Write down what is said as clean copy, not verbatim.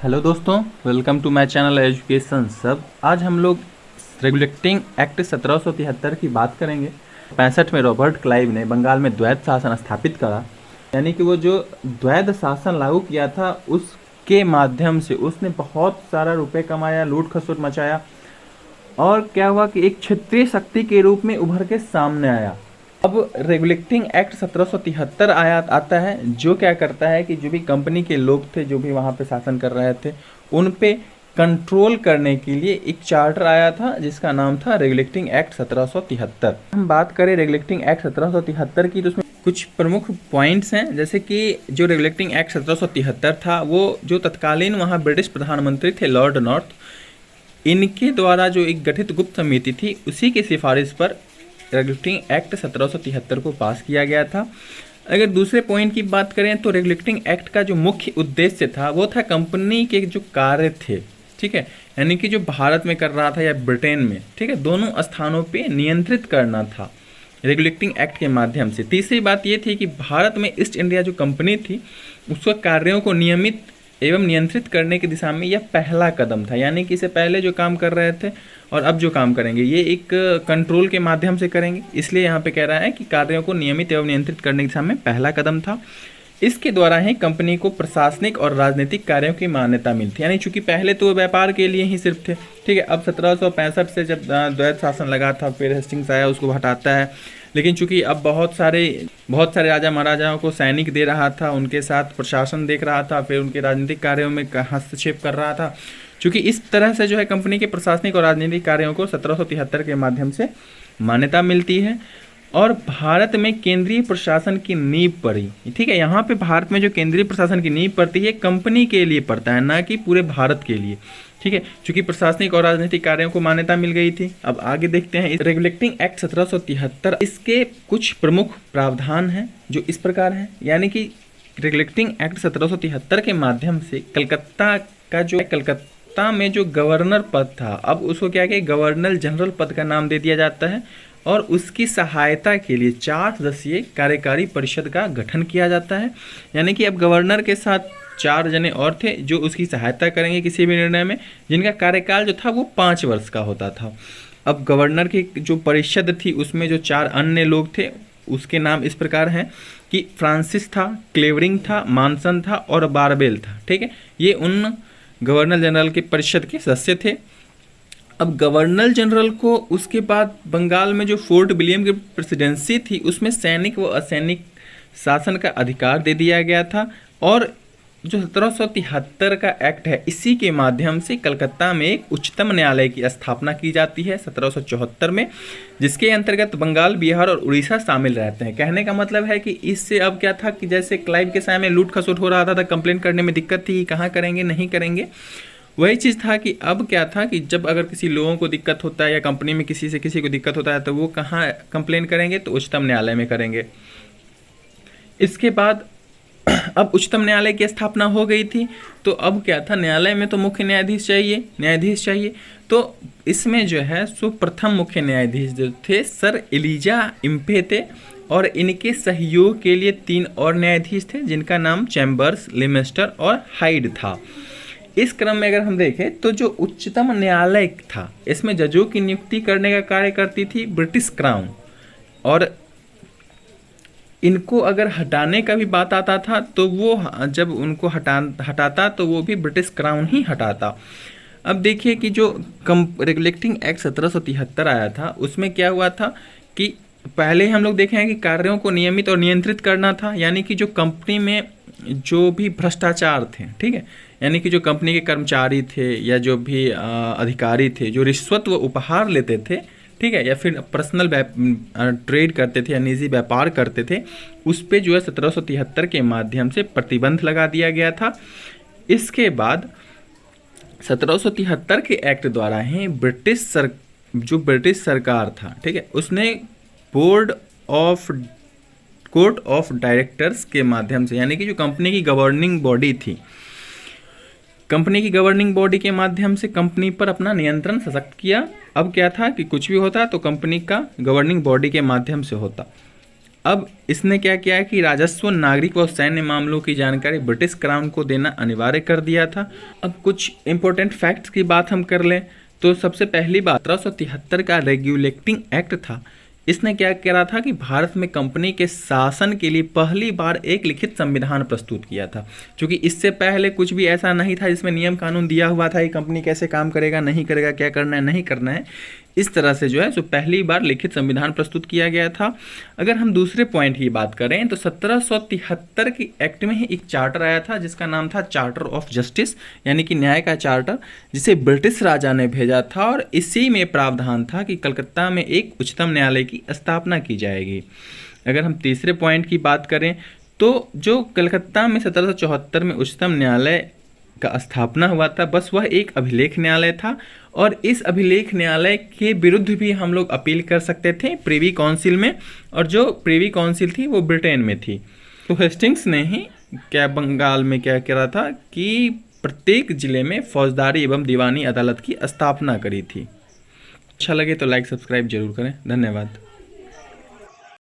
Hello दोस्तों, welcome to my channel education सब। आज हम लोग रेगुलेटिंग एक्ट 1773 की बात करेंगे। 65 में रॉबर्ट क्लाइव ने बंगाल में द्वैध शासन स्थापित करा, यानी कि वो जो द्वैध शासन लागू किया था उसके माध्यम से उसने बहुत सारा रुपए कमाया, लूट खसोट मचाया और क्या हुआ कि एक क्षेत्रीय शक्ति के रूप में उभर के सामने आया। अब रेगुलेटिंग एक्ट 1773 आता है, जो क्या करता है कि जो भी कंपनी के लोग थे, जो भी वहाँ पे शासन कर रहे थे, उन पे कंट्रोल करने के लिए एक चार्टर आया था जिसका नाम था रेगुलेटिंग एक्ट 1773। हम बात करें रेगुलेटिंग एक्ट 1773 की, तो उसमें कुछ प्रमुख पॉइंट्स हैं। जैसे कि जो रेगुलेटिंग एक्ट 1773 था, वो जो तत्कालीन वहाँ ब्रिटिश प्रधानमंत्री थे लॉर्ड नॉर्थ, इनके द्वारा जो एक गठित गुप्त समिति थी, उसी की सिफारिश पर रेगुलेटिंग एक्ट 1773 को पास किया गया था। अगर दूसरे पॉइंट की बात करें तो रेगुलेटिंग एक्ट का जो मुख्य उद्देश्य था वो था कंपनी के जो कार्य थे, ठीक है, यानी कि जो भारत में कर रहा था या ब्रिटेन में, ठीक है, दोनों स्थानों पे नियंत्रित करना था रेगुलेटिंग एक्ट के माध्यम से। तीसरी बात ये थी कि भारत में ईस्ट इंडिया जो कंपनी थी उसके कार्यों को नियमित एवं नियंत्रित करने की दिशा में यह पहला कदम था, यानी कि इससे पहले जो काम कर रहे थे और अब जो काम करेंगे ये एक कंट्रोल के माध्यम से करेंगे। इसलिए यहाँ पे कह रहा है कि कार्यों को नियमित एवं नियंत्रित करने की दिशा में पहला कदम था। इसके द्वारा ही कंपनी को प्रशासनिक और राजनीतिक कार्यों की मान्यता मिलती, यानी चूंकि पहले तो व्यापार के लिए ही सिर्फ थे, ठीक है। अब 1765 से जब द्वैध शासन लगा था, फिर हेस्टिंग्स आया, उसको हटाता है। लेकिन चूंकि अब बहुत सारे राजा महाराजाओं को सैनिक दे रहा था, उनके साथ प्रशासन देख रहा था, फिर उनके राजनीतिक कार्यों में हस्तक्षेप कर रहा था। चूंकि इस तरह से जो है कंपनी के प्रशासनिक और राजनीतिक कार्यों को 1773 के माध्यम से मान्यता मिलती है और भारत में केंद्रीय प्रशासन की नींव पड़ी, ठीक है। यहाँ पे भारत में जो केंद्रीय प्रशासन की नींव पड़ती है कंपनी के लिए पड़ता है, ना कि पूरे भारत के लिए, ठीक है। चूंकि प्रशासनिक और राजनीतिक कार्यों को मान्यता मिल गई थी। अब आगे देखते हैं रेगुलेटिंग एक्ट 1773, इसके कुछ प्रमुख प्रावधान हैं जो इस प्रकार हैं। यानी कि रेगुलेटिंग एक्ट 1773 के माध्यम से कलकत्ता में जो गवर्नर पद था, अब उसको क्या किया, गवर्नर जनरल पद का नाम दे दिया जाता है और उसकी सहायता के लिए 4 सदस्यीय कार्यकारी परिषद का गठन किया जाता है। यानी कि अब गवर्नर के साथ 4 जने और थे जो उसकी सहायता करेंगे किसी भी निर्णय में, जिनका कार्यकाल जो था वो 5 वर्ष का होता था। अब गवर्नर की जो परिषद थी उसमें जो 4 अन्य लोग थे उसके नाम इस प्रकार हैं कि फ्रांसिस था, क्लेवरिंग था, मानसन था और बारबेल था, ठीक है। ये उन गवर्नर जनरल के परिषद के सदस्य थे। अब गवर्नर जनरल को उसके बाद बंगाल में जो फोर्ट विलियम की प्रेसिडेंसी थी उसमें सैनिक व असैनिक शासन का अधिकार दे दिया गया था। और जो 1773 का एक्ट है, इसी के माध्यम से कलकत्ता में एक उच्चतम न्यायालय की स्थापना की जाती है 1774 में, जिसके अंतर्गत बंगाल, बिहार और उड़ीसा शामिल रहते हैं। कहने का मतलब है कि इससे अब क्या था कि जैसे क्लाइव के समय में लूट खसोट हो रहा था कंप्लेन करने में दिक्कत थी, कहाँ करेंगे नहीं करेंगे, वही चीज़ था कि अब क्या था कि जब अगर किसी लोगों को दिक्कत होता है या कंपनी में किसी को दिक्कत होता है तो वो कहाँ कंप्लेन करेंगे, तो उच्चतम न्यायालय में करेंगे। इसके बाद अब उच्चतम न्यायालय की स्थापना हो गई थी, तो अब क्या था, न्यायालय में तो मुख्य न्यायाधीश चाहिए। तो इसमें जो है सो प्रथम मुख्य न्यायाधीश जो थे सर एलिजा इम्पे थे और इनके सहयोग के लिए 3 और न्यायाधीश थे जिनका नाम चैम्बर्स, लिमेस्टर और हाइड था। इस क्रम में अगर हम देखें तो जो उच्चतम न्यायालय था इसमें जजों की नियुक्ति करने का कार्य करती थी ब्रिटिश क्राउन, और इनको अगर हटाने का भी बात आता था तो वो जब उनको हटाता तो वो भी ब्रिटिश क्राउन ही हटाता। अब देखिए कि जो रेगुलेटिंग एक्ट 1773 आया था उसमें क्या हुआ था कि पहले हम लोग देखे हैं कि कार्यों को नियमित और नियंत्रित करना था, यानी कि जो कंपनी में जो भी भ्रष्टाचार थे, ठीक है, यानी कि जो कंपनी के कर्मचारी थे या जो भी अधिकारी थे जो रिश्वत व उपहार लेते थे, ठीक है, या फिर पर्सनल ट्रेड करते थे या निजी व्यापार करते थे, उस पे जो है 1773 के माध्यम से प्रतिबंध लगा दिया गया था। इसके बाद 1773 के एक्ट द्वारा ही जो ब्रिटिश सरकार था, ठीक है, उसने कोर्ट ऑफ डायरेक्टर्स के माध्यम से, यानी कि जो कंपनी की गवर्निंग बॉडी थी, कंपनी की गवर्निंग बॉडी के माध्यम से कंपनी पर अपना नियंत्रण सशक्त किया। अब क्या था कि कुछ भी होता तो कंपनी का गवर्निंग बॉडी के माध्यम से होता। अब इसने क्या किया है कि राजस्व, नागरिक व सैन्य मामलों की जानकारी ब्रिटिश क्राउन को देना अनिवार्य कर दिया था। अब कुछ इंपॉर्टेंट फैक्ट्स की बात हम कर लें तो सबसे पहली बात 1773 का रेगुलेटिंग एक्ट था। इसने क्या करा था कि भारत में कंपनी के शासन के लिए पहली बार एक लिखित संविधान प्रस्तुत किया था, क्योंकि इससे पहले कुछ भी ऐसा नहीं था जिसमें नियम कानून दिया हुआ था कि कंपनी कैसे काम करेगा, नहीं करेगा, क्या करना है, नहीं करना है। इस तरह से जो है सो पहली बार लिखित संविधान प्रस्तुत किया गया था। अगर हम दूसरे पॉइंट की बात करें तो 1773 की एक्ट में ही एक चार्टर आया था जिसका नाम था चार्टर ऑफ जस्टिस, यानी कि न्याय का चार्टर, जिसे ब्रिटिश राजा ने भेजा था। और इसी में प्रावधान था कि कलकत्ता में एक उच्चतम न्यायालय की स्थापना की जाएगी। अगर हम तीसरे पॉइंट की बात करें तो जो कलकत्ता में 1774 में उच्चतम न्यायालय का स्थापना हुआ था, बस वह एक अभिलेख न्यायालय था और इस अभिलेख न्यायालय के विरुद्ध भी हम लोग अपील कर सकते थे प्रिवी काउंसिल में, और जो प्रिवी काउंसिल थी वो ब्रिटेन में थी। तो हेस्टिंग्स ने ही क्या बंगाल में क्या करा था कि प्रत्येक जिले में फौजदारी एवं दीवानी अदालत की स्थापना करी थी। अच्छा लगे तो लाइक सब्सक्राइब जरूर करें। धन्यवाद।